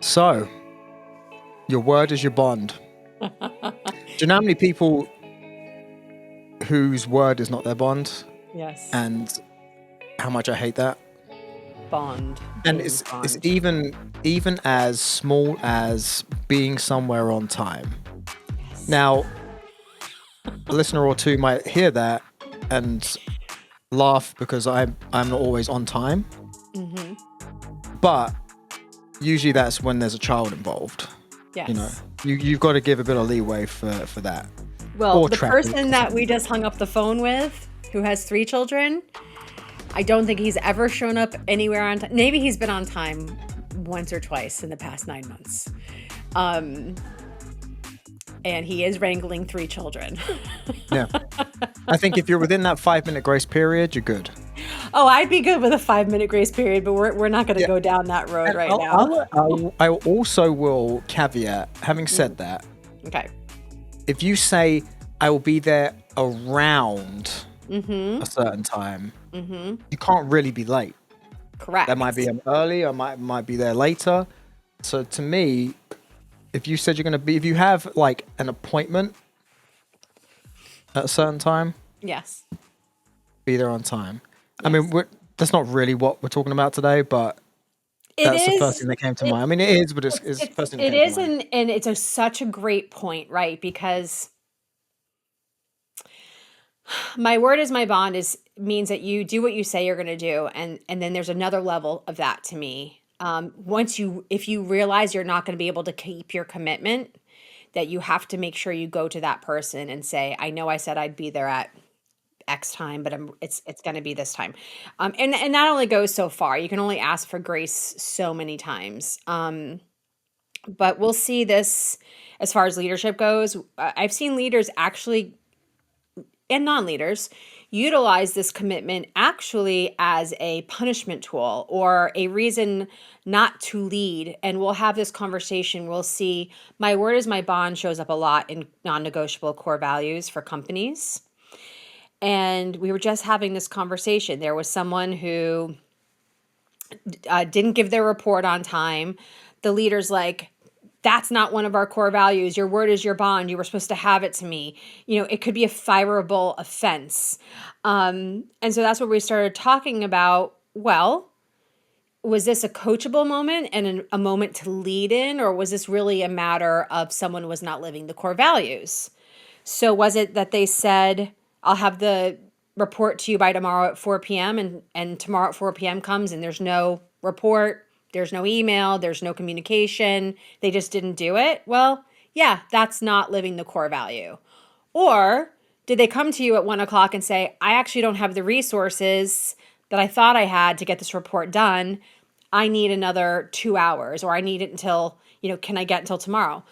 So, your word is your bond. Do you know how many people whose word is not their bond? Yes. And how much I hate that. Bond. And James it's Bond. even as small as being somewhere on time. Yes. Now, a listener or two might hear that and laugh because I'm not always on time. Mm-hmm. But usually that's when there's a child involved. You know, Yes. you've got to give a bit of leeway for that. Well, Or the traffic person or that we something. just hung up the phone with, who has 3 children, I don't think he's ever shown up anywhere on time. Maybe he's been on time once or twice in the past 9 months. And he is wrangling 3 children. Yeah. I think if you're within that 5-minute grace period, you're good. Oh, I'd be good with a 5-minute grace period, but we're not going to Yeah. go down that road And right now. I also will caveat, having said that, Okay. if you say I will be there around Mm-hmm. a certain time, Mm-hmm. you can't really be late. Correct. That might be early, or might be there later. So to me, if you said you're going to be, if you have like an appointment at a certain time, Yes. be there on time. I Yes. mean, that's not really what we're talking about today, but It that's the first is. thing that came to It, mind. I mean, it is, but it's the it's first thing that it came to is, mind. and it's such a great point, right? Because my word is my bond is means that you do what you say you're going to do, and then there's another level of that to me. If you realize you're not going to be able to keep your commitment, that you have to make sure you go to that person and say, I know I said I'd be there at X time, but it's going to be this time. And that only goes so far. You can only ask for grace so many times. But we'll see this as far as leadership goes. I've seen leaders actually, and non-leaders, utilize this commitment actually as a punishment tool or a reason not to lead. And we'll have this conversation. We'll see my word is my bond shows up a lot in non-negotiable core values for companies. And we were just having this conversation. There was someone who didn't give their report on time. The leader's like, that's not one of our core values. Your word is your bond. You were supposed to have it to me. It could be a fireable offense. And so that's what we started talking about. Well, was this a coachable moment and a moment to lead in, or was this really a matter of someone was not living the core values? So was it that they said, I'll have the report to you by tomorrow at 4 p.m. and tomorrow at 4 p.m. comes and there's no report, there's no email, there's no communication, they just didn't do it? Well, yeah, that's not living the core value. Or did they come to you at 1 o'clock and say, I actually don't have the resources that I thought I had to get this report done. I need another 2 hours, or I need it until, can I get until tomorrow?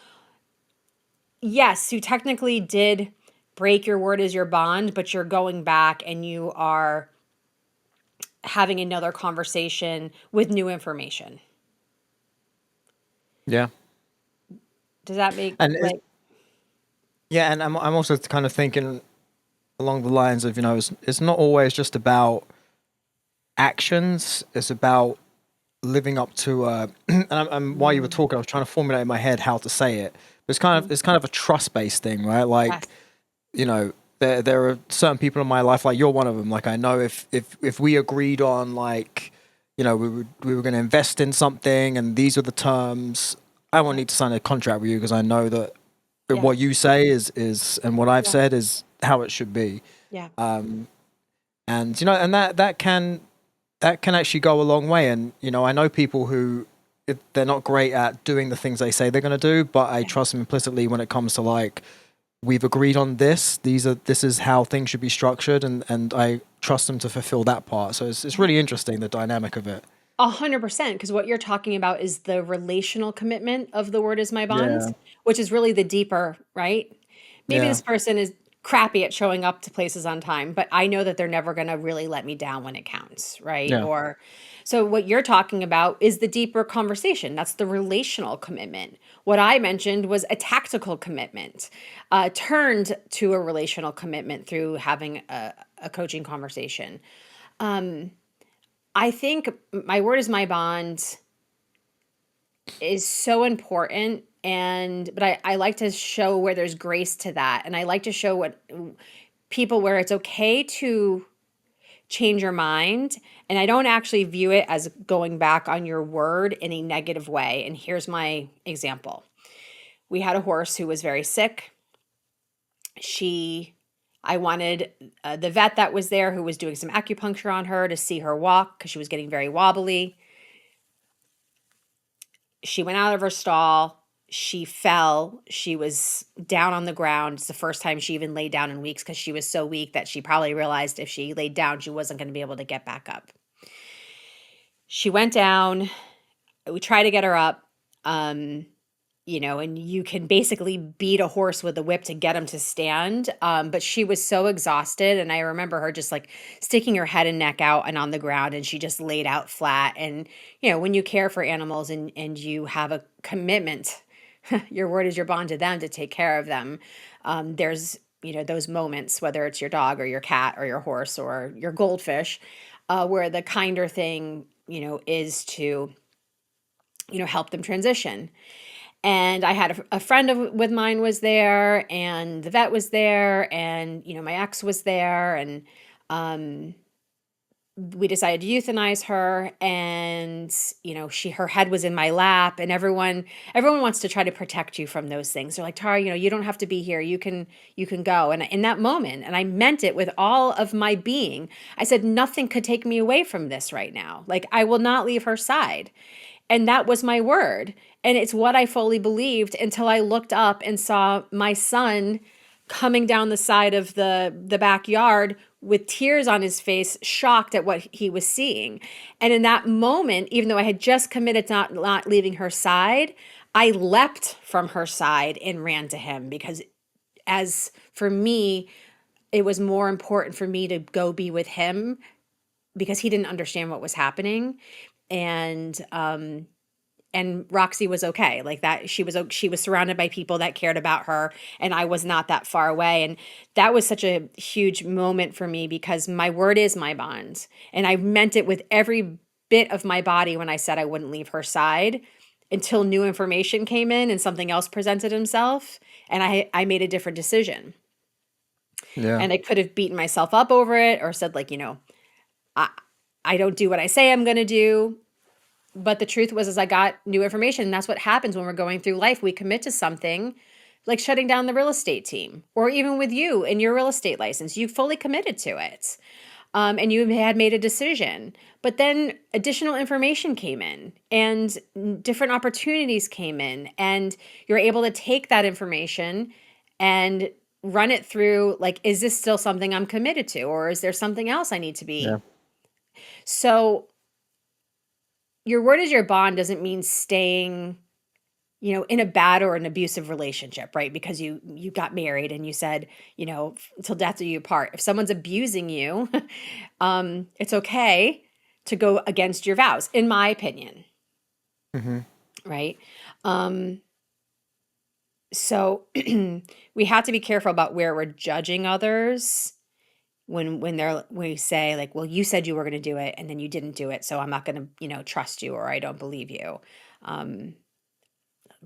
Yes, you technically did break your word as your bond, but you're going back and you are having another conversation with new information. Yeah. Does that make And and I'm also kind of thinking along the lines of, it's not always just about actions. It's about living up to and while you were talking, I was trying to formulate in my head how to say it. But it's kind of a trust based thing, right? Like, yes, there are certain people in my life, like you're one of them. Like, I know if we agreed on, like, we were going to invest in something and these are the terms, I won't need to sign a contract with you because I know that yeah, what you say is and what I've yeah, said is how it should be. yeah, And and that can actually go a long way. And I know people who, they're not great at doing the things they say they're going to do, but I trust them implicitly when it comes to, like, we've agreed on this. This is how things should be structured, and I trust them to fulfill that part. So it's really interesting, the dynamic of it. 100%. Because what you're talking about is the relational commitment of the word is my bond, Yeah, which is really the deeper, right? Maybe yeah, this person is crappy at showing up to places on time, but I know that they're never going to really let me down when it counts, right? yeah, Or so what you're talking about is the deeper conversation. That's the relational commitment. What I mentioned was a tactical commitment, turned to a relational commitment through having a coaching conversation. I think my word is my bond is so important. And but I like to show where there's grace to that, and I like to show what people where it's okay to change your mind. And I don't actually view it as going back on your word in a negative way. And here's my example. We had a horse who was very sick. She I wanted the vet that was there, who was doing some acupuncture on her, to see her walk because she was getting very wobbly. She went out of her stall. She fell. She was down on the ground. It's the first time she even laid down in weeks because she was so weak that she probably realized if she laid down, she wasn't going to be able to get back up. She went down. We tried to get her up. Um, and you can basically beat a horse with a whip to get him to stand. But she was so exhausted. And I remember her just like sticking her head and neck out and on the ground, and she just laid out flat. And, when you care for animals and you have a commitment, your word is your bond to them to take care of them. There's, those moments, whether it's your dog or your cat or your horse or your goldfish, where the kinder thing, is to, help them transition. And I had a friend with mine was there, and the vet was there, and my ex was there, and um, we decided to euthanize her. And her head was in my lap, and everyone wants to try to protect you from those things. They're like, Tara, you don't have to be here. You can go. And in that moment, and I meant it with all of my being, I said nothing could take me away from this right now. Like, I will not leave her side. And that was my word. And it's what I fully believed until I looked up and saw my son coming down the side of the backyard with tears on his face, shocked at what he was seeing. And in that moment, even though I had just committed to not leaving her side, I leapt from her side and ran to him, because as for me, it was more important for me to go be with him because he didn't understand what was happening. And Roxy was okay. Like that, she was surrounded by people that cared about her, and I was not that far away. And that was such a huge moment for me, because my word is my bond. And I meant it with every bit of my body when I said I wouldn't leave her side until new information came in and something else presented himself, and I made a different decision. Yeah. And I could have beaten myself up over it or said, like, I I don't do what I say I'm going to do. But the truth was, is I got new information. And that's what happens when we're going through life. We commit to something, like shutting down the real estate team, or even with you and your real estate license. You fully committed to it. And you had made a decision. But then additional information came in, and different opportunities came in. And you're able to take that information and run it through, like, is this still something I'm committed to? Or is there something else I need to Yeah. be? So your word is your bond doesn't mean staying, in a bad or an abusive relationship, right? Because you got married and you said, till death do you part. If someone's abusing you, it's okay to go against your vows, in my opinion, Hmm. right? Um, so we have to be careful about where we're judging others when we say, like, well, you said you were going to do it and then you didn't do it, so I'm not going to trust you, or I don't believe you. um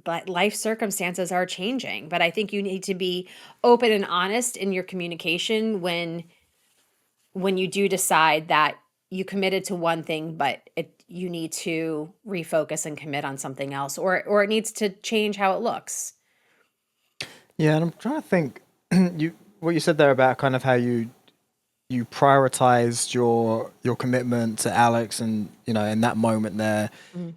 but life circumstances are changing. But I think you need to be open and honest in your communication when you do decide that you committed to one thing, but you need to refocus and commit on something else, or it needs to change how it looks. Yeah, and I'm trying to think what you said there about kind of how you prioritized your commitment to Alex, and in that moment there, Mhm.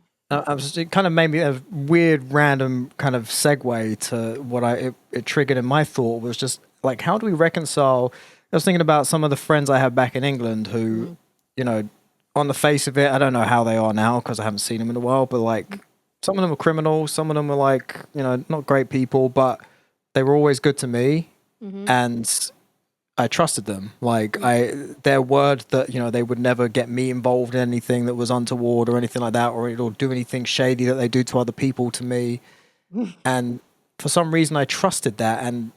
it kind of made me a weird random kind of segue to what it triggered in my thought was just like, how do we reconcile? I was thinking about some of the friends I have back in England who, Mhm. you know, on the face of it, I don't know how they are now because I haven't seen them in a while, but like some of them are criminals, some of them are like, not great people, but they were always good to me, Mhm. and I trusted them. Like Mhm. their word that they would never get me involved in anything that was untoward or anything like that, or do anything shady that they do to other people to me. And for some reason, I trusted that. And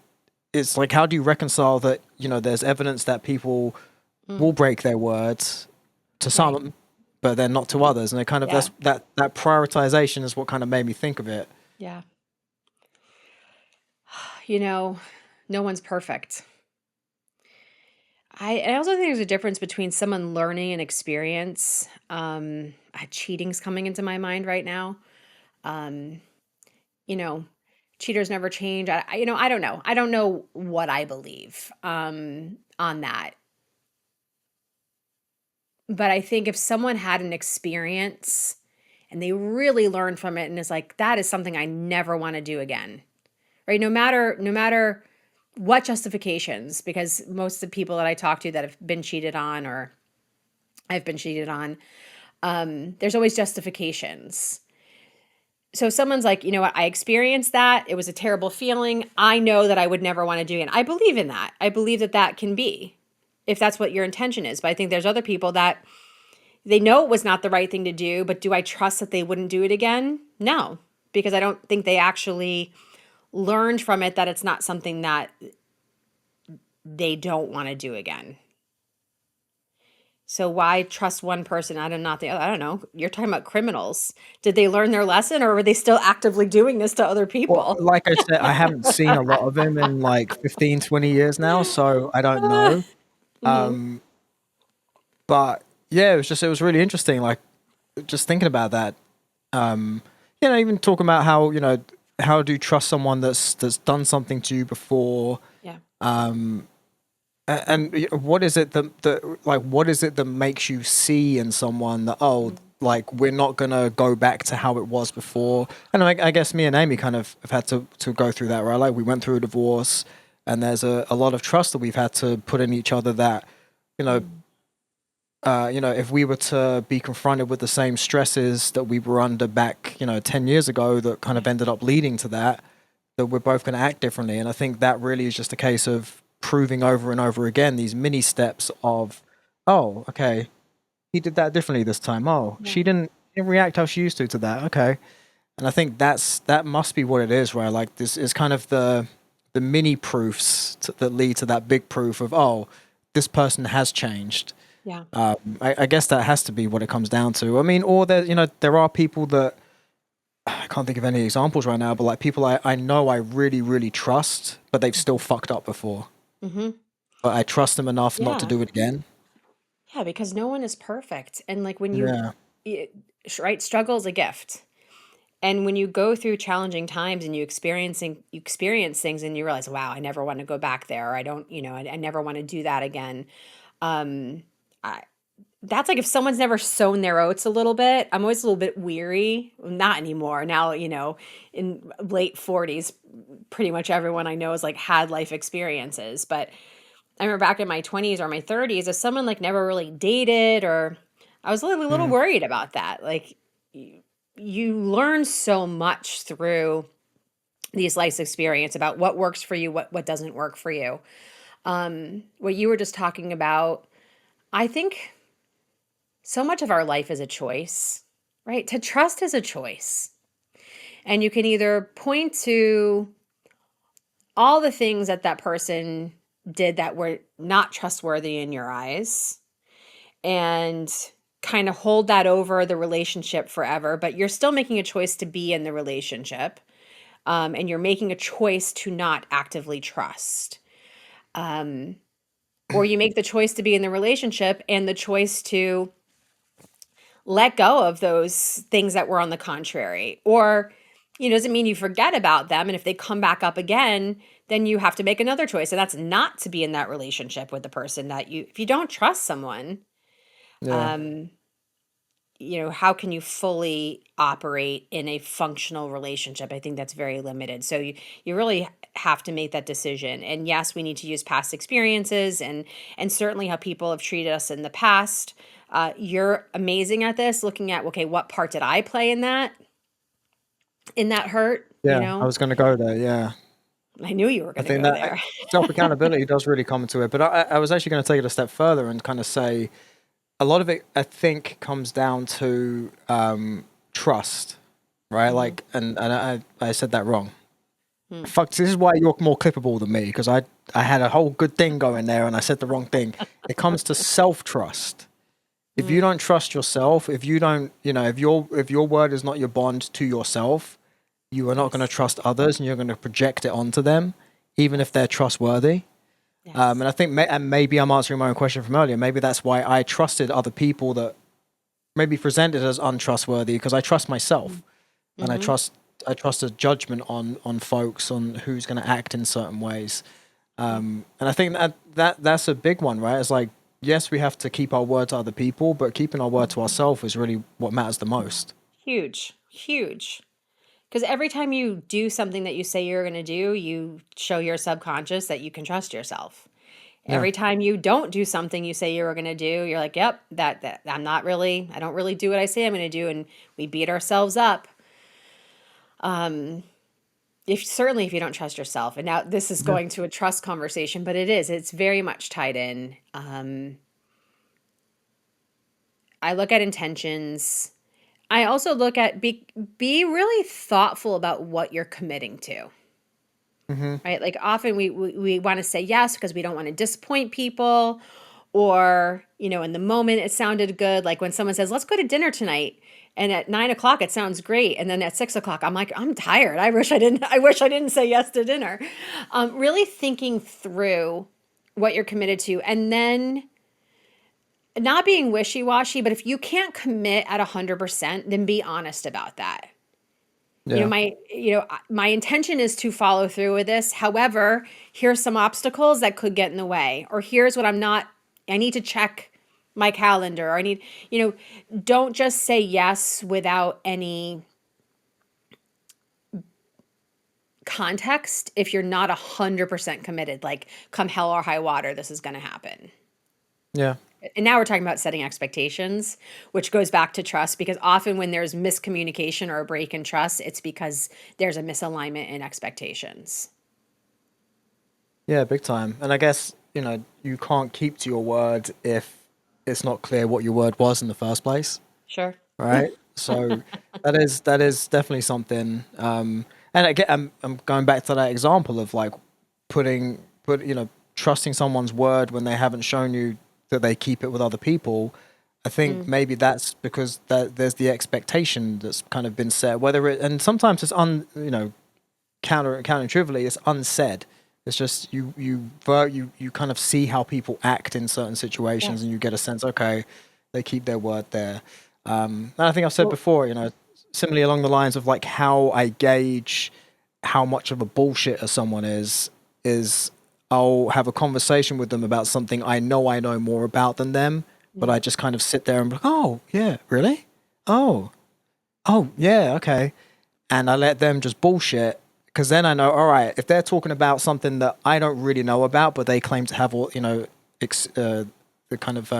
it's like, how do you reconcile that? There's evidence that people Mhm. will break their words to Right. some, but then not to others. And it kind of, Yeah. that prioritization is what kind of made me think of it. Yeah. You know, no one's perfect. I also think there's a difference between someone learning an experience. Cheating's coming into my mind right now. Um, you know, cheaters never change. I don't know. I don't know what I believe on that. But I think if someone had an experience and they really learned from it and is like, that is something I never want to do again, right? No matter what justifications, because most of the people that I talk to that have been cheated on or I've been cheated on, there's always justifications. So if someone's like, you know what, I experienced that. It was a terrible feeling. I know that I would never want to do it. And I believe in that. I believe that that can be, if that's what your intention is. But I think there's other people that they know it was not the right thing to do, but do I trust that they wouldn't do it again? No, because I don't think they actually learned from it that it's not something that they don't want to do again. So why trust one person and not the other? I don't know. You're talking about criminals. Did they learn their lesson or were they still actively doing this to other Well, people? like I said, I haven't seen a lot of him in like 15, 20 years now, so I don't know. Mhm. But yeah, it was really interesting. Like just thinking about that. Um, even talking about how, how do you trust someone that's done something to you before? Yeah. And what is it what is it that makes you see in someone that, oh, Mm. like we're not gonna go back to how it was before? And I guess me and Amy kind of have had to go through that, right? Like we went through a divorce, and there's a lot of trust that we've had to put in each other that, you know, Mm. if we were to be confronted with the same stresses that we were under back, 10 years ago, that kind Yeah. of ended up leading to that we're both going to act differently. And I think that really is just a case of proving over and over again these mini steps of, oh, okay, he did that differently this time. Oh, Yeah. she didn't react how she used to that. Okay. And I think that must be what it is, right? Like this is kind of the mini proofs that lead to that big proof of, oh, this person has changed. Yeah. I guess that has to be what it comes down to. I mean, or there are people that I can't think of any examples right now, but like people I know I really, really trust, but they've still fucked up before. Hmm. But I trust them enough not to Yeah. do it again. Yeah, because no one is perfect. And like when Yeah. right, struggle is a gift. And when you go through challenging times and you experience things and you realize, wow, I never want to go back there. Or I don't, I never want to do that again. Um, I, that's like if someone's never sown their oats a little bit, I'm always a little bit weary. Not anymore. Now, in late 40s, pretty much everyone I know has like had life experiences. But I remember back in my 20s or my 30s, if someone like never really dated, or I was a little Mm. worried about that. Like you learn so much through these life experience about what works for you, what doesn't work for you. What you were just talking about, I think so much of our life is a choice, right? To trust is a choice. And you can either point to all the things that that person did that were not trustworthy in your eyes and kind of hold that over the relationship forever, but you're still making a choice to be in the relationship. And you're making a choice to not actively trust. Um, or you make the choice to be in the relationship and the choice to let go of those things that were on the contrary. Or, doesn't mean you forget about them. And if they come back up again, then you have to make another choice. And that's not to be in that relationship with the person if you don't trust someone, Yeah. um, how can you fully operate in a functional relationship? I think that's very limited. So you really have to make that decision. And yes, we need to use past experiences and certainly how people have treated us in the past. You're amazing at this, looking at, okay, what part did I play in that hurt? Yeah. I was going to go there. Yeah. I knew you were I going to think go that there. self accountability does really come into it. But I was actually going to take it a step further and kind of say a lot of it, I think, comes down to trust, right? Hmm. Like, and I said that wrong. Hmm. Fuck, this is why you're more clippable than me, because I had a whole good thing going there and I said the wrong thing. It comes to self trust. If you don't trust yourself, if you don't, if your word is not your bond to yourself, you are not going to Yes. trust others, and you're going to project it onto them, even if they're trustworthy. And Yes. I think, and maybe I'm answering my own question from earlier. Maybe that's why I trusted other people that maybe presented as untrustworthy, because I trust myself, and Mm-hmm. I trust a judgment on folks on who's going to act in certain ways. Yep. And I think that's a big one, right? It's like, yes, we have to keep our word to other people, but keeping our word to ourselves is really what matters the most. Huge. Huge. Because every time you do something that you say you're going to do, you show your subconscious that you can trust yourself. Yeah. Every time you don't do something you say you were going to do, you're like, "Yep, that I don't really do what I say I'm going to do," and we beat ourselves up. If certainly if you don't trust yourself, and now this is Yeah. going to a trust conversation, but it's very much tied in. I look at intentions. I also look at be really thoughtful about what you're committing to. Hmm. Right? Like often we want to say yes because we don't want to disappoint people, or in the moment it sounded good. Like when someone says, "Let's go to dinner tonight," and at 9 o'clock it sounds great, and then at 6 o'clock I'm like, "I'm tired. I wish I didn't. I wish I didn't say yes to dinner." Really thinking through what you're committed to, and then not being wishy washy. But if you can't commit at 100%, then be honest about that. Yeah. My intention is to follow through with this. However, here's some obstacles that could get in the way, or here's what I need to check my calendar, or don't just say yes without any context if you're not 100% committed, like come hell or high water, this is going to happen. Yeah. And now we're talking about setting expectations, which goes back to trust, because often when there's miscommunication or a break in trust, it's because there's a misalignment in expectations. Yeah, big time. And I guess, you can't keep to your word if it's not clear what your word was in the first place, Sure. right? So that is definitely something. And again, I'm going back to that example of like trusting someone's word when they haven't shown you that they keep it with other people. I think Mm, maybe that's because there's the expectation that's kind of been set, and sometimes it's counterintuitively, it's unsaid. It's just you kind of see how people act in certain situations, and yes. you get a sense, okay, they keep their word there. And I think I've said Well, before, similarly along the lines of like how I gauge how much of a bullshitter someone is I'll have a conversation with them about something I know more about than them, but yeah. I just kind of sit there and be like, oh yeah, really? Oh, oh yeah, okay. And I let them just bullshit, because then I know, all right, if they're talking about something that I don't really know about, but they claim to have all, the kind of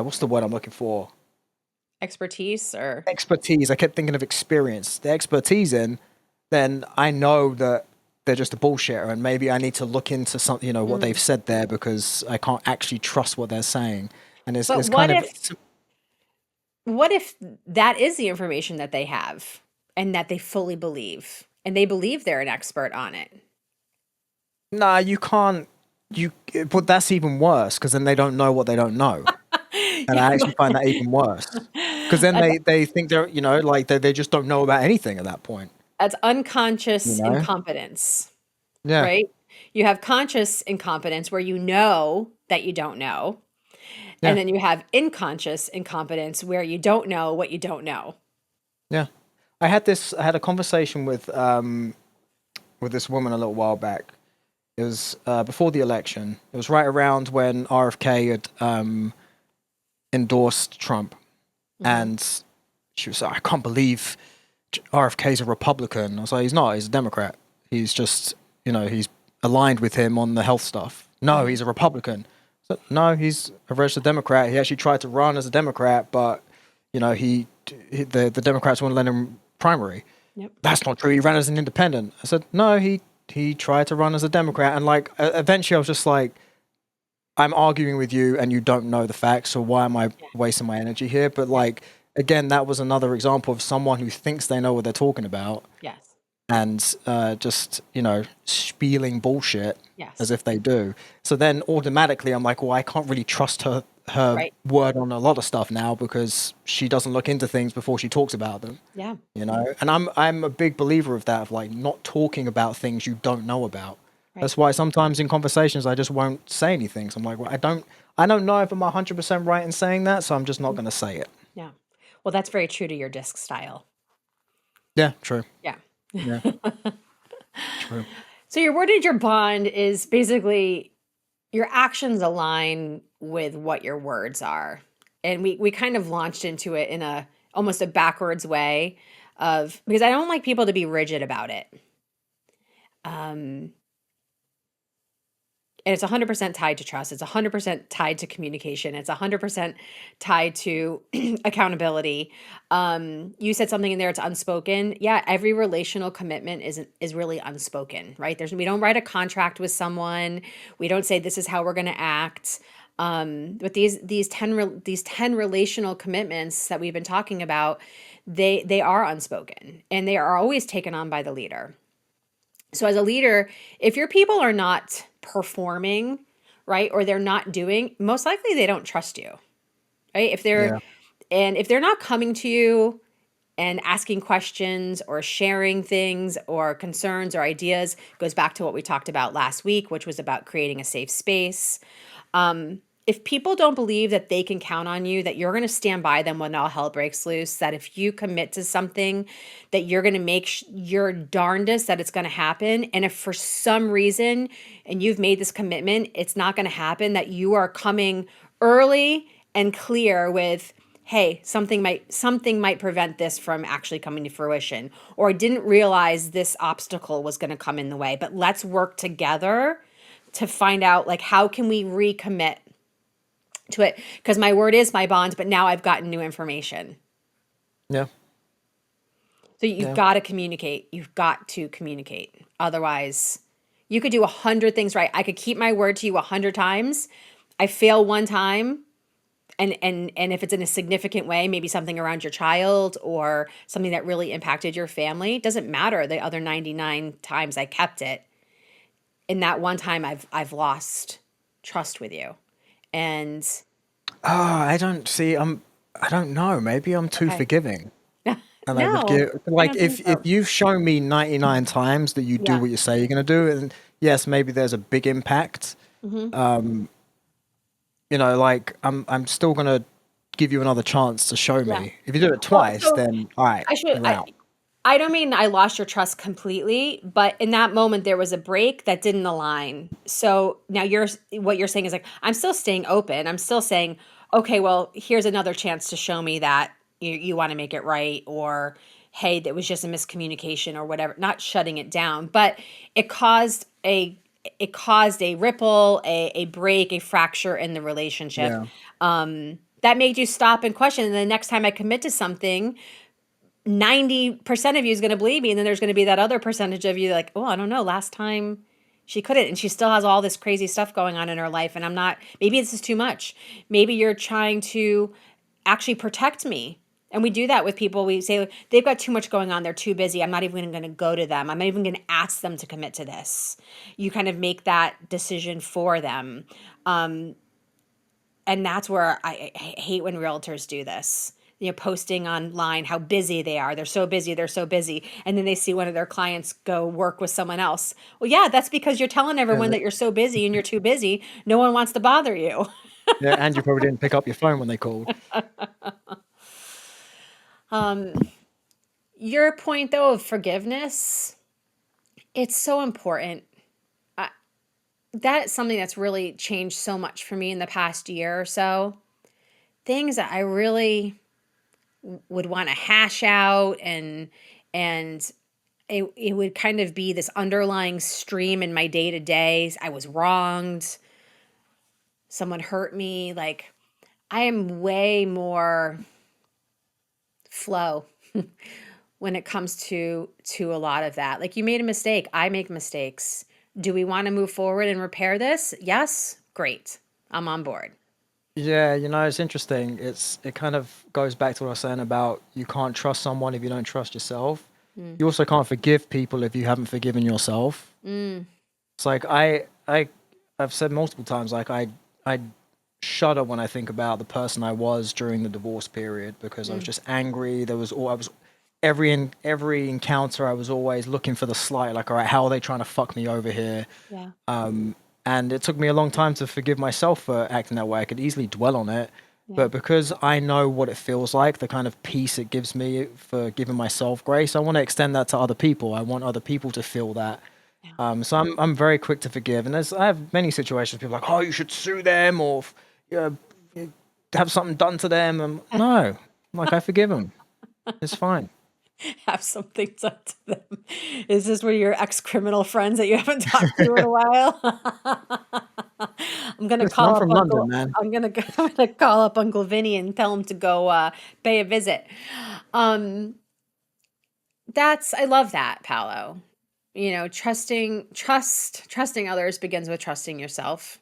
what's the word I'm looking for? Expertise or Expertise. I kept thinking of experience. The expertise in, then I know that they're just a bullshitter, and maybe I need to look into some, what they've mm. said there, because I can't actually trust what they're saying, and But it's kind of what if that is the information that they have and that they fully believe and they believe they're an expert on it? nah, you can't. But that's even worse, because then they don't know what they don't know. And Yeah, I actually but find that even worse, because then that's they think they're, like they just don't know about anything at that point, that's you unconscious know? incompetence, Yeah, right? You have conscious incompetence where you know that you don't know, and yeah, then you have unconscious incompetence where you don't know what you don't know. yeah. I had a conversation with this woman a little while back. It was before the election. It was right around when RFK had endorsed Trump, Mhm. and she was like, "I can't believe RFK's a Republican." I was like, "He's not. He's a Democrat. He's just, he's aligned with him on the health stuff." No, Mhm. he's a Republican. So, no, he's a registered Democrat. He actually tried to run as a Democrat, but the Democrats wouldn't let him primary. Yep. That's not true. He ran as an independent. I said, no, he tried to run as a Democrat, and like eventually I was just like, I'm arguing with you and you don't know the facts, so why am I Yeah. wasting my energy here? But Yeah. like, again, that was another example of someone who thinks they know what they're talking about, Yes. and just spieling bullshit as Yes. if they do. So then automatically I'm like, well, I can't really trust her Right. word on a lot of stuff now because she doesn't look into things before she talks about them. Yeah. And I'm a big believer of that, of like not talking about things you don't know about. Right. That's why sometimes in conversations I just won't say anything. So I'm like, well, I don't know if I'm 100% right in saying that, so I'm just not Mm. going to say it. Yeah. Well, that's very true to your disc style. Yeah, true. Yeah. Yeah, true. So your word is your bond is basically your actions align with what your words are. And we kind of launched into it in a almost a backwards way of because I don't like people to be rigid about it. Um, and it's 100% tied to trust. It's 100% tied to communication. It's 100% tied to accountability. You said something in there. It's unspoken. Yeah, every relational commitment is really unspoken, right? We don't write a contract with someone. We don't say this is how we're going to act. But these 10 relational commitments that we've been talking about, they are unspoken and they are always taken on by the leader. So as a leader, if your people are not performing, right, or they're not doing, most likely they don't trust you, right? Yeah. If they're not coming to you and asking questions or sharing things or concerns or ideas, goes back to what we talked about last week, which was about creating a safe space. If people don't believe that they can count on you, that you're going to stand by them when all hell breaks loose, that if you commit to something, that you're going to make your darndest that it's going to happen. And if for some reason, and you've made this commitment, it's not going to happen, that you are coming early and clear with, hey, something might prevent this from actually coming to fruition, or I didn't realize this obstacle was going to come in the way, but let's work together to find out like how can we recommit to it, because my word is my bond, but now I've gotten new information. Yeah. So you've Yeah. got to communicate. You've got to communicate. Otherwise, you could do 100 things right. I could keep my word to you 100 times. I fail one time, and if it's in a significant way, maybe something around your child or something that really impacted your family, it doesn't matter the other 99 times I kept it. In that one time I've lost trust with you. And Oh, I don't know. Maybe I'm too okay. forgiving. And I would No, give I like don't think if so. you've shown me 99 times that you do Yeah. what you say you're gonna do, and yes, maybe there's a big impact. Hmm. Like I'm still gonna give you another chance to show Yeah. me. If you do it Well, twice, so then all right, I should you're out. I don't mean I lost your trust completely, but in that moment there was a break that didn't align. So now what you're saying is like I'm still staying open. I'm still saying, okay, well, here's another chance to show me that you want to make it right, or hey, that was just a miscommunication or whatever. Not shutting it down, but it caused a it caused a ripple, a break, a fracture in the relationship. Yeah. That made you stop and question. And the next time I commit to something, 90% of you is going to believe me. And then there's going to be that other percentage of you like, oh, I don't know. Last time she couldn't. And she still has all this crazy stuff going on in her life. And I'm not, maybe this is too much. Maybe you're trying to actually protect me. And we do that with people. We say they've got too much going on. They're too busy. I'm not even going to go to them. I'm not even going to ask them to commit to this. You kind of make that decision for them. And that's where I hate when realtors do this. Posting online how busy they are. They're so busy, they're so busy. And then they see one of their clients go work with someone else. Well, yeah, that's because you're telling Yeah, everyone that you're so busy and you're too busy. No one wants to bother you. yeah, and you probably didn't pick up your phone when they called. Your point, though, of forgiveness, it's so important. That's something that's really changed so much for me in the past year or so. Things that I really would want to hash out and it would kind of be this underlying stream in my day to day. I was wronged. Someone hurt me. Like I am way more flow when it comes to a lot of that. Like you made a mistake. I make mistakes. Do we want to move forward and repair this? Yes. Great. I'm on board. Yeah, it's interesting. It kind of goes back to what I was saying about you can't trust someone if you don't trust yourself. Mm. You also can't forgive people if you haven't forgiven yourself. Mm. It's like I've said multiple times, like I shudder when I think about the person I was during the divorce period because I was Mm, just angry. There was all I was every encounter I was always looking for the slight, like, all right, how are they trying to fuck me over here? yeah, And it took me a long time to forgive myself for acting that way. I could easily dwell on it, yeah, but because I know what it feels like, the kind of peace it gives me for giving myself grace, I want to extend that to other people. I want other people to feel that. yeah. So I'm very quick to forgive, and I have many situations. People are like, oh, you should sue them or uh, have something done to them. No, like I forgive them. It's fine. Have something done to them. Is this where your ex-criminal friends that you haven't talked to in a while? I'm gonna Listen, call I'm up from London, Uncle. man. I'm gonna call up Uncle Vinny and tell him to go pay a visit. Um, that's I love that, Paolo. You know, trusting others begins with trusting yourself.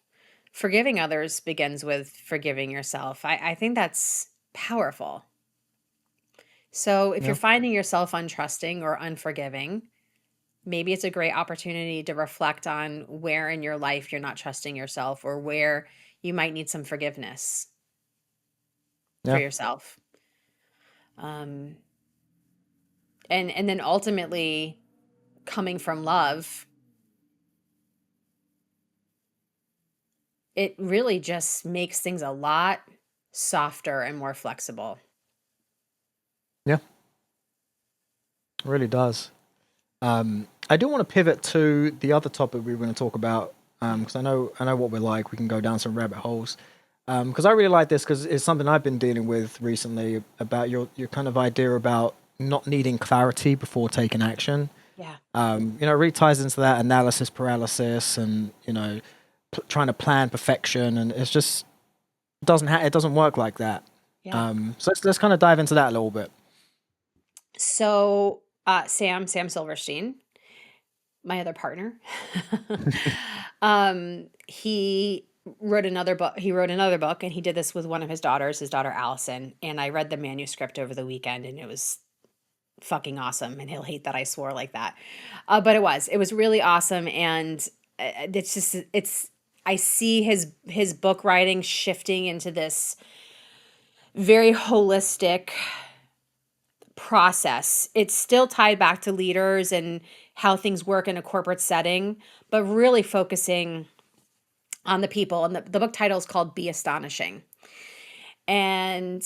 Forgiving others begins with forgiving yourself. I think that's powerful. So if you're Yeah, finding yourself untrusting or unforgiving, maybe it's a great opportunity to reflect on where in your life you're not trusting yourself or where you might need some forgiveness for yeah, yourself. Um, and then ultimately coming from love, it really just makes things a lot softer and more flexible. yeah. It really does. I do want to pivot to the other topic we were going to talk about Yeah. because I know what we're like. We can go down some rabbit holes. Because I really like this because it's something I've been dealing with recently about your kind of idea about not needing clarity before taking action. Yeah. It really ties into that analysis paralysis and trying to plan perfection, and it's just it doesn't work like that. Yeah. So let's kind of dive into that a little bit. So, Sam Silverstein, my other partner, he wrote another book, and he did this with one of his daughters, his daughter Allison. And I read the manuscript over the weekend, and it was fucking awesome. And he'll hate that I swore like that, but it was really awesome. And it's I see his book writing shifting into this very holistic process. It's still tied back to leaders and how things work in a corporate setting, but really focusing on the people. And the book title is called Be Astonishing. And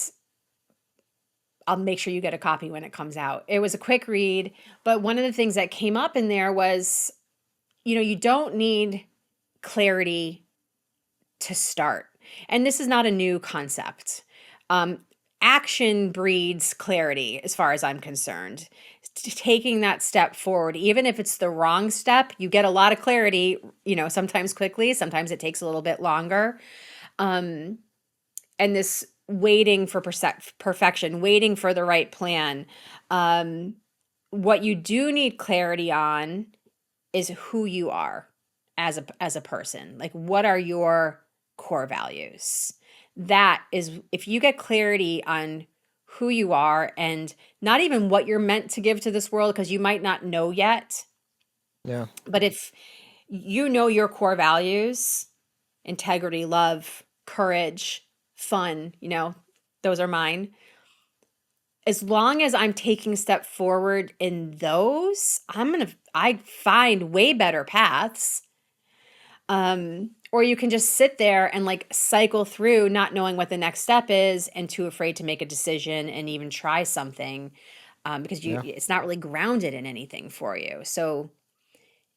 I'll make sure you get a copy when it comes out. It was a quick read, but one of the things that came up in there was, you don't need clarity to start. And this is not a new concept. Um, Action breeds clarity, as far as I'm concerned. Taking that step forward, even if it's the wrong step, you get a lot of clarity, sometimes quickly, sometimes it takes a little bit longer. Um, and this waiting for perfection, waiting for the right plan. Um, what you do need clarity on is who you are as a person. Like, what are your core values? That is, if you get clarity on who you are and not even what you're meant to give to this world, because you might not know yet, Yeah, but if you know your core values, integrity, love, courage, fun, those are mine. As long as I'm taking a step forward in those, I find way better paths. Or you can just sit there and like cycle through not knowing what the next step is and too afraid to make a decision and even try something, because yeah, it's not really grounded in anything for you. So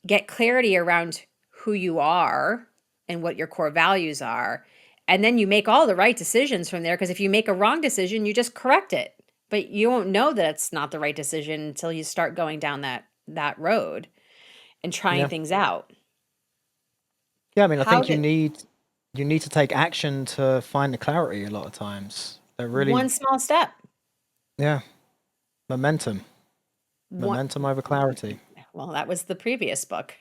get clarity around who you are and what your core values are. And then you make all the right decisions from there. Because if you make a wrong decision, you just correct it. But you won't know that it's not the right decision until you start going down that road and trying yeah, things out. yeah. I mean, I How think did you need to take action to find the clarity. A lot of times, they're really one small step? yeah, momentum, One, momentum over clarity. well, that was the previous book.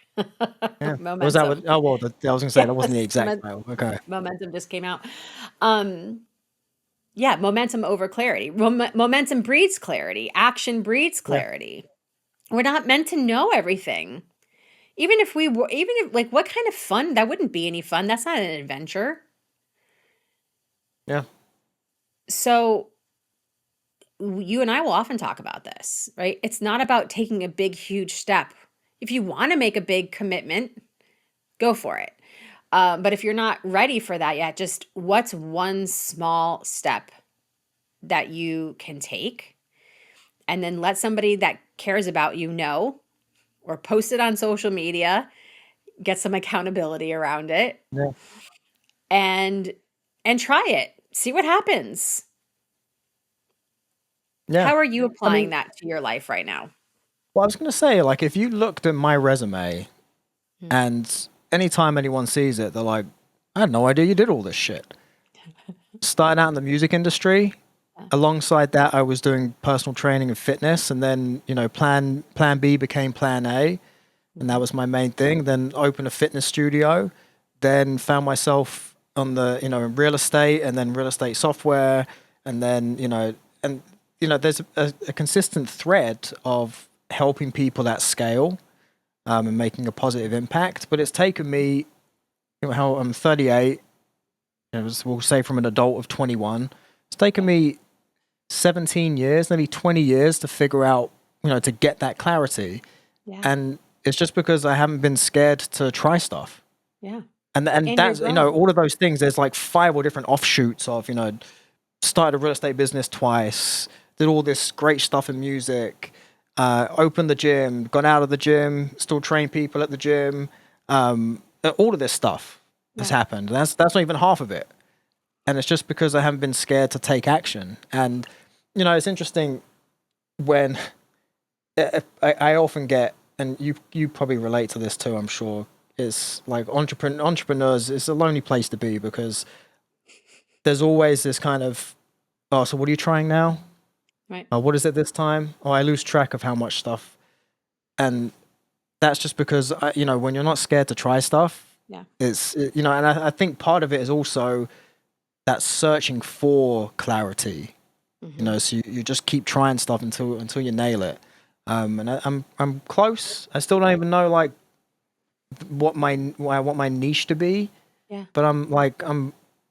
Yeah, was that Momentum. what? Oh well, I was gonna say that wasn't the Yes, exact title. Okay, momentum just came out. Um, yeah, momentum over clarity. Momentum breeds clarity. Action breeds yeah, clarity. We're not meant to know everything. Even if like, what kind of fun? That wouldn't be any fun. That's not an adventure. Yeah. So you and I will often talk about this, right? It's not about taking a big, huge step. If you want to make a big commitment, go for it. But if you're not ready for that yet, just what's one small step that you can take, and then let somebody that cares about you know, or post it on social media, get some accountability around it, Yeah. and try it. See what happens. Yeah. How are you I applying mean, that to your life right now? well, I was going to say, like, if you looked at my resume Hmm. and anytime anyone sees it, they're like, I had no idea you did all this shit. Started out in the music industry. Yeah. Alongside that, I was doing personal training and fitness. And then, plan B became plan A. And that Mhm. was my main thing. Then opened a fitness studio. Then found myself on in real estate and then real estate software. And then, there's a consistent thread of helping people at scale, and making a positive impact. But it's taken me, how I'm 38, we'll say from an adult of 21, it's taken Yeah. me 17 years, nearly 20 years to figure out, to get that clarity. Yeah. And it's just because I haven't been scared to try stuff. Yeah. And And you're that's, growing. all of those things, there's like five or different offshoots of, started a real estate business twice, did all this great stuff in music, opened the gym, gone out of the gym, still train people at the gym. All of this stuff has Yeah. happened. That's not even half of it. And it's just because I haven't been scared to take action. And, it's interesting when I often get, and you probably relate to this too, I'm sure, it's like entrepreneurs, it's a lonely place to be because there's always this kind of, oh, so what are you trying now? Right. What is it this time? Oh, I lose track of how much stuff. And that's just because, when you're not scared to try stuff, Yeah. and I think part of it is also that searching for clarity, Hmm. so you just keep trying stuff until you nail it. And I'm close. I still don't even know like what I want my niche to be, Yeah. but I'm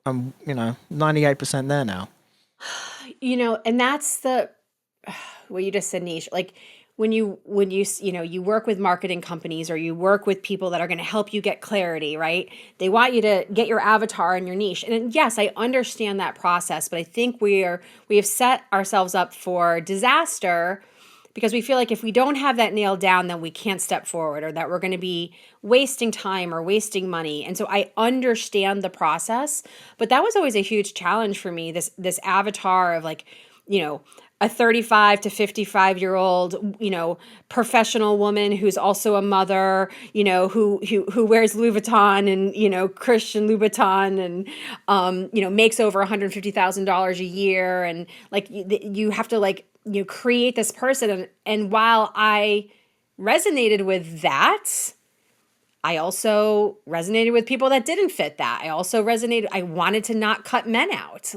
98% there now. And that's the well, you just said niche. Like you work with marketing companies, or you work with people that are going to help you get clarity, right? They want you to get your avatar and your niche. And yes, I understand that process, but I think we have set ourselves up for disaster because we feel like if we don't have that nailed down, then we can't step forward, or that we're going to be wasting time or wasting money. And so I understand the process, but that was always a huge challenge for me, this avatar of like, you know, a 35 to 55-year-old, professional woman who's also a mother, who wears Louis Vuitton and, Christian Louboutin, and makes over $150,000 a year, and like you have to like create this person. And while I resonated with that, I also resonated with people that didn't fit that. I wanted to not cut men out.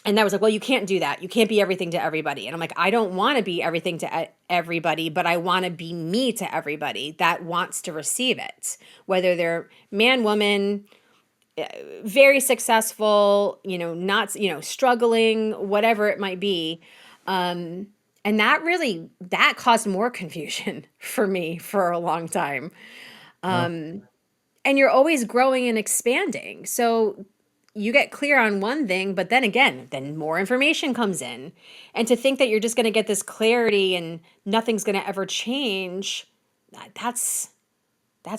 And that was like, well, you can't do that. You can't be everything to everybody. And I'm like, I don't want to be everything to everybody, but I want to be me to everybody that wants to receive it, whether they're man, woman, very successful, not, struggling, whatever it might be. And that caused more confusion for me for a long time. Yeah. And you're always growing and expanding. So you get clear on one thing, but then again, then more information comes in. And to think that you're just going to get this clarity and nothing's going to ever change, that's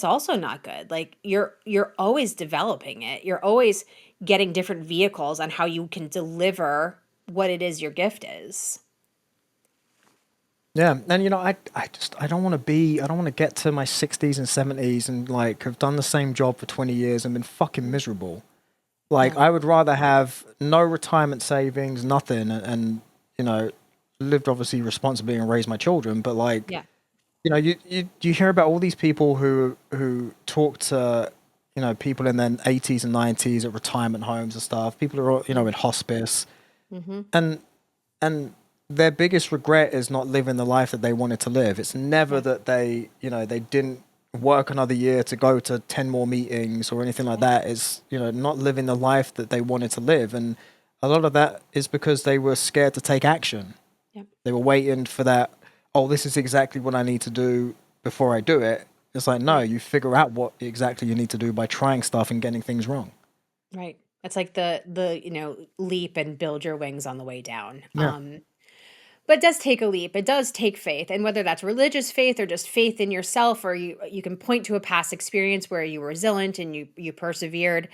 also not good. Like you're always developing it. You're always getting different vehicles on how you can deliver what it is your gift is. Yeah, and I don't want to be, I don't want to get to my 60s and 70s and like have done the same job for 20 years and been fucking miserable. Like Yeah. I would rather have no retirement savings, nothing, and you know, lived obviously responsibly and raised my children. But like, Yeah. you hear about all these people who talk to, people in their 80s and 90s at retirement homes and stuff. People are, in hospice, Mm-hmm. and and their biggest regret is not living the life that they wanted to live. It's never Yeah. that they didn't. work another year to go to 10 more meetings or anything like Yeah. that is, not living the life that they wanted to live. And a lot of that is because they were scared to take action. Yep. They were waiting for that, oh, this is exactly what I need to do before I do it. It's like, no, Right. you figure out what exactly you need to do by trying stuff and getting things wrong. Right. It's like the leap and build your wings on the way down. Yeah. But it does take a leap. It does take faith, and whether that's religious faith or just faith in yourself, or you can point to a past experience where you were resilient and you persevered.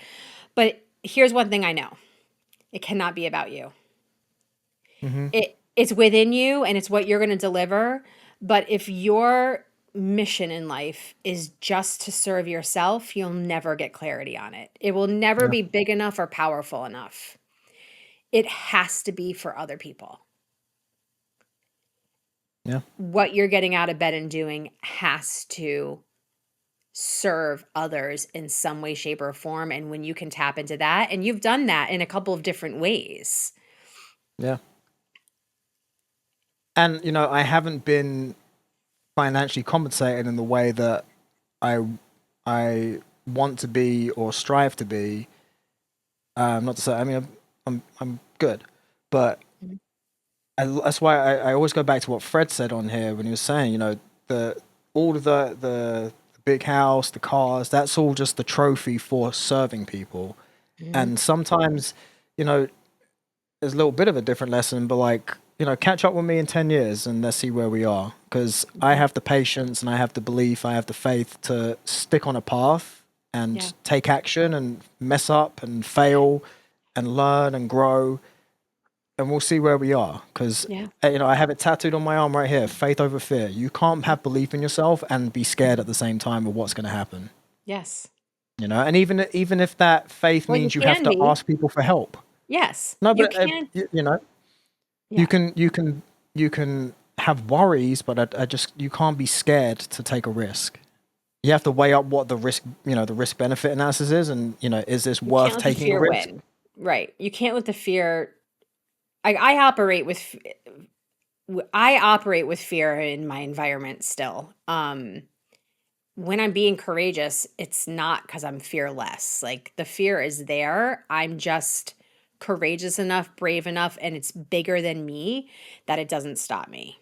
But here's one thing I know: it cannot be about you. Hmm. It's within you, and it's what you're going to deliver. But if your mission in life is just to serve yourself, you'll never get clarity on it. It will never Yeah. be big enough or powerful enough. It has to be for other people. Yeah. What you're getting out of bed and doing has to serve others in some way, shape, or form. And when you can tap into that, and you've done that in a couple of different ways. Yeah. And, I haven't been financially compensated in the way that I I want to be or strive to be. Not to say, I mean, I'm good, but Mhm. that's why I always go back to what Fred said on here when he was saying, the all of the big house, the cars, that's all just the trophy for serving people. Mhm. And sometimes, you know, there's a little bit of a different lesson, but like, catch up with me in 10 years and let's see where we are. Because I Mhm. have the patience and I have the belief, I have the faith to stick on a path Yeah. and take action and mess up and fail and learn and grow. And we'll see where we are. Because, Yeah. I have it tattooed on my arm right here, faith over fear. You can't Yep. have belief in yourself and be scared at the same time of what's going to happen. Yes. And even if that faith Well, you means you have can to be. ask people for help. Yes. No, You but can. you Yeah. can you can have worries, but I just you can't be scared to take a risk. You have to weigh up what the risk benefit analysis is, and is this You can't worth let the taking a fear risk? win. Right. You can't let the fear. I operate with I operate with fear in my environment still. When I'm being courageous, it's not because I'm fearless. Like the fear is there. I'm just courageous enough, brave enough, and it's bigger than me that it doesn't stop me.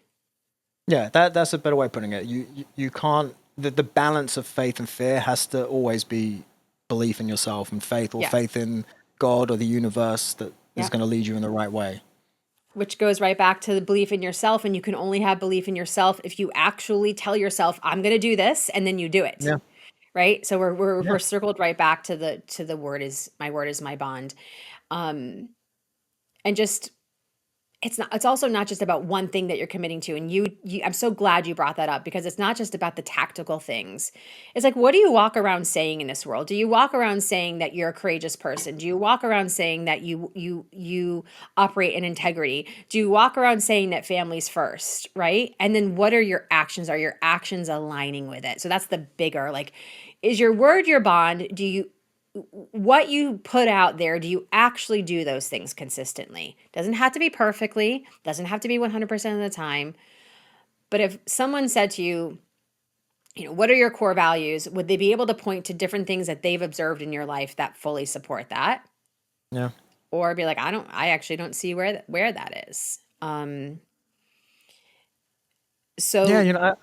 Yeah, that's a better way of putting it. You can't the balance of faith and fear has to always be belief in yourself and faith, or Yes. faith in God or the universe that is Yeah. going to lead you in the right way. Which goes right back to the belief in yourself. And you can only have belief in yourself if you actually tell yourself, I'm going to do this, and then you do it. Yeah, Right. So yeah, we're circled right back to the word is my bond. Um, and just it's also not just about one thing that you're committing to, and you I'm so glad you brought that up because it's not just about the tactical things. It's like, what do you walk around saying in this world? Do you walk around saying that you're a courageous person? Do you walk around saying that you operate in integrity? Do you walk around saying that family's first, right? And then what are your actions? Are your actions aligning with it? So that's the bigger, like, is your word your bond? Do you what you put out there, do you actually do those things consistently? Doesn't have to be perfectly, doesn't have to be 100% of the time. But if someone said to you, what are your core values? Would they be able to point to different things that they've observed in your life that fully support that? yeah, Or be like, I actually don't see where that is. yeah. So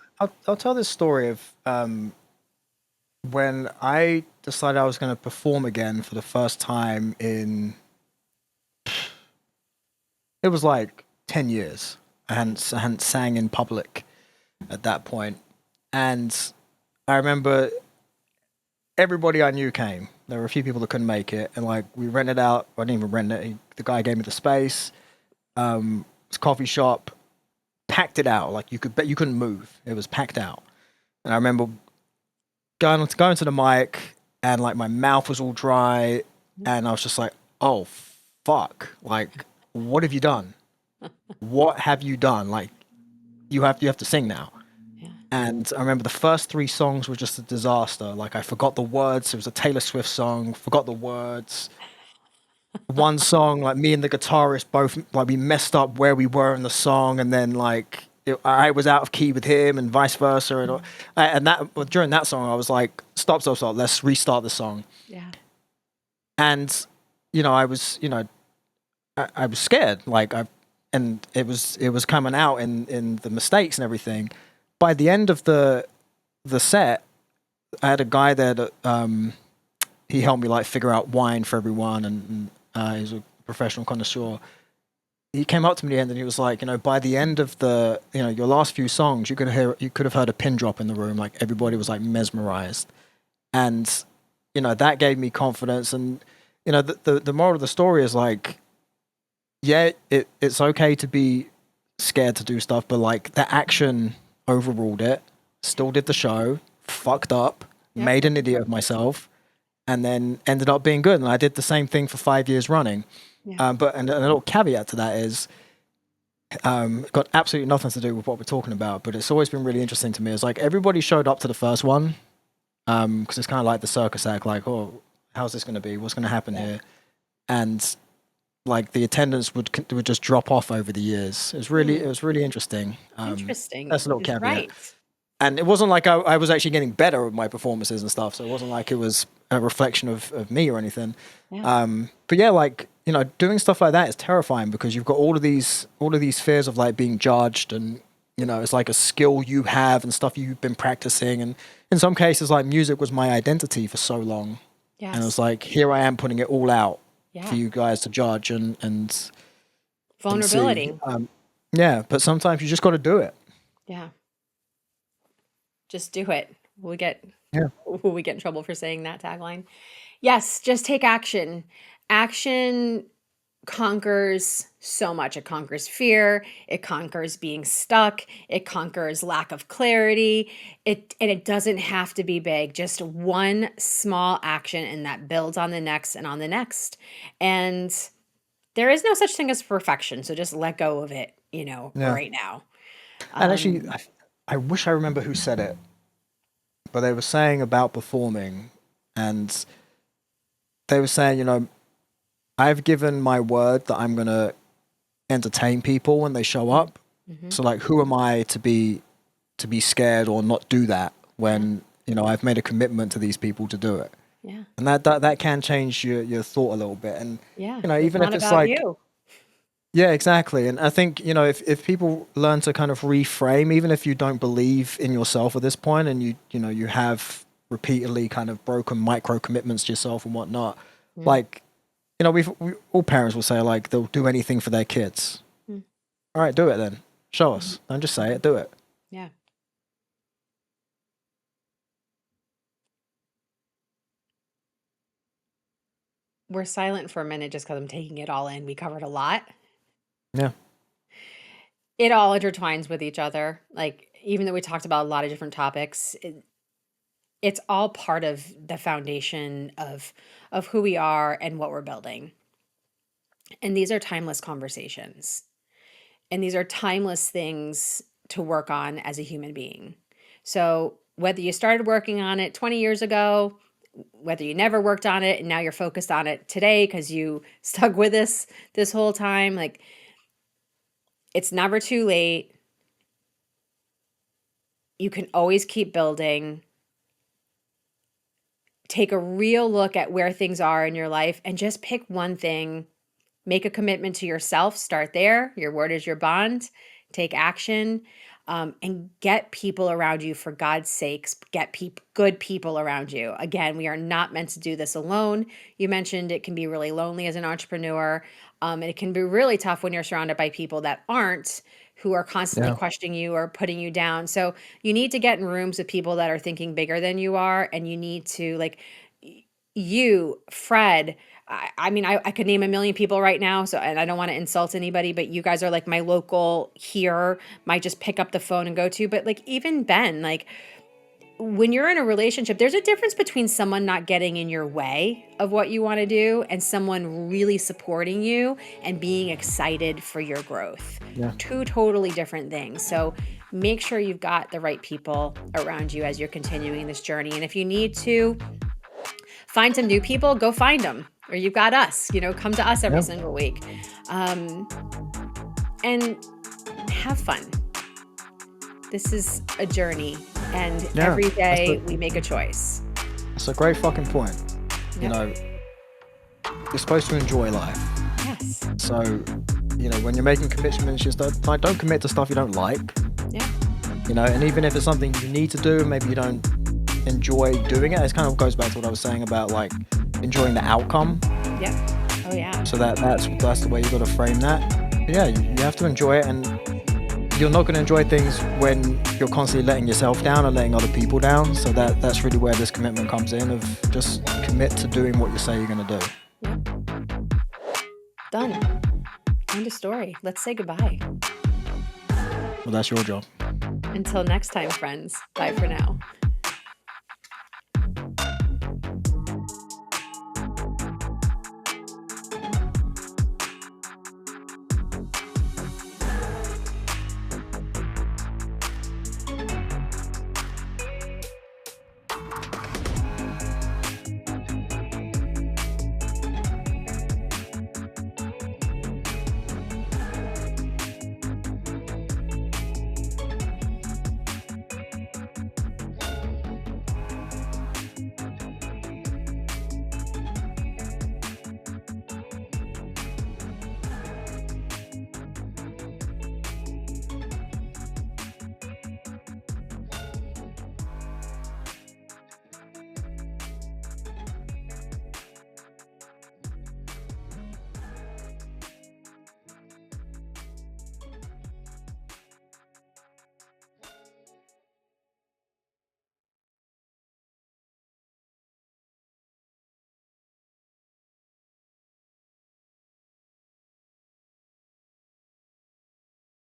I'll tell this story of when I decided I was going to perform again for the first time in, it was like 10 years. I hadn't sang in public at that point. And I remember everybody I knew came. There were a few people that couldn't make it. And like we rented out, I didn't even rent it. The guy gave me the space. It was a coffee shop, packed it out. Like you could bet you couldn't move. It was packed out. And I remember going to the mic and like my mouth was all dry and I was just like, oh fuck. Like, what have you done? What have you done? Like you have to sing now. yeah. And I remember the first three songs were just a disaster. Like I forgot the words. It was a Taylor Swift song, forgot the words. One song, like me and the guitarist both like we messed up where we were in the song and then like I was out of key with him and vice versa. And that during that song, I was like, stop. Let's restart the song. Yeah. And, I was, I was scared. And it was coming out in the mistakes and everything. By the end of the set, I had a guy there that he helped me like figure out wine for everyone, and he's a professional connoisseur. He came up to me at the end and he was like, by the end of your last few songs, you could have heard a pin drop in the room. Like everybody was like mesmerized, and that gave me confidence. And the moral of the story is like, yeah, it's okay to be scared to do stuff, but like the action overruled it. Still did the show, fucked up, Yep. made an idiot of myself, and then ended up being good. And I did the same thing for 5 years running. Yeah. But a little caveat to that is, got absolutely nothing to do with what we're talking about, but it's always been really interesting to me. It's like everybody showed up to the first one, because it's kind of like the circus act, like, oh, how's this going to be? What's going to happen here? And like the attendance would just drop off over the years. It was really interesting. Interesting. That's a little You're caveat. right. And it wasn't like I was actually getting better with my performances and stuff. So it wasn't like it was a reflection of me or anything. Yeah. But yeah, like, doing stuff like that is terrifying because you've got all of these fears of like being judged, and, it's like a skill you have and stuff you've been practicing. And in some cases, like music was my identity for so long. Yes. And it was like, here I am putting it all out Yeah. for you guys to judge and see. Vulnerability. Yeah, but sometimes you just got to do it. Yeah. Just do it. Will Yeah. we get in trouble for saying that tagline? Yes, just take action. Action conquers so much. It conquers fear. It conquers being stuck. It conquers lack of clarity. And it doesn't have to be big. Just one small action, and that builds on the next and on the next. And there is no such thing as perfection. So just let go of it, Yeah. right now. And actually, I wish I remember who said it, but they were saying about performing, and they were saying, I've given my word that I'm going to entertain people when they show up. Mm-hmm. So like, who am I to be scared or not do that when, I've made a commitment to these people to do it. Yeah. And that can change your thought a little bit. And, Yeah. even if not it's about like, you. yeah, exactly. And I think, if people learn to kind of reframe, even if you don't believe in yourself at this point, and you have repeatedly kind of broken micro commitments to yourself and whatnot, like, we all parents will say like they'll do anything for their kids. All right, do it then. Show us. Don't just say it, do it. Yeah. We're silent for a minute just because I'm taking it all in. We covered a lot. Yeah. It all intertwines with each other. Like, even though we talked about a lot of different topics, it's all part of the foundation of who we are and what we're building. And these are timeless conversations. And these are timeless things to work on as a human being. So whether you started working on it 20 years ago, whether you never worked on it and now you're focused on it today because you stuck with us this whole time, like, it's never too late. You can always keep building. Take a real look at where things are in your life and just pick one thing. Make a commitment to yourself. Start there. Your word is your bond. Take action, and get people around you, for God's sakes. Get good people around you. Again, we are not meant to do this alone. You mentioned it can be really lonely as an entrepreneur. And it can be really tough when you're surrounded by people that aren't, who are constantly questioning you or putting you down. So you need to get in rooms with people that are thinking bigger than you are. And you need to, like, you, Fred, I mean, I could name a million people right now. So, and I don't want to insult anybody, but you guys are like my local here, might just pick up the phone and go to. But like, even Ben, like, when you're in a relationship, there's a difference between someone not getting in your way of what you want to do and someone really supporting you and being excited for your growth. Yeah. Two totally different things. So make sure you've got the right people around you as you're continuing this journey. And if you need to find some new people, go find them. Or you've got us, come to us every single week. And have fun. This is a journey, and Yeah, every that's day we make a choice. that's a great fucking point. You Yep. know, you're supposed to enjoy life. Yes. So, when you're making commitments, just don't commit to stuff you don't like. Yeah. And even if it's something you need to do, maybe you don't enjoy doing it. It kind of goes back to what I was saying about like enjoying the outcome. Yep. Oh yeah. So that's the way you got to frame that. But yeah, you have to enjoy it, and you're not going to enjoy things when you're constantly letting yourself down and letting other people down. So that's really where this commitment comes in, of just commit to doing what you say you're going to do. Yep. Done. End of story. Let's say goodbye. Well, that's your job. Until next time, friends. Bye for now.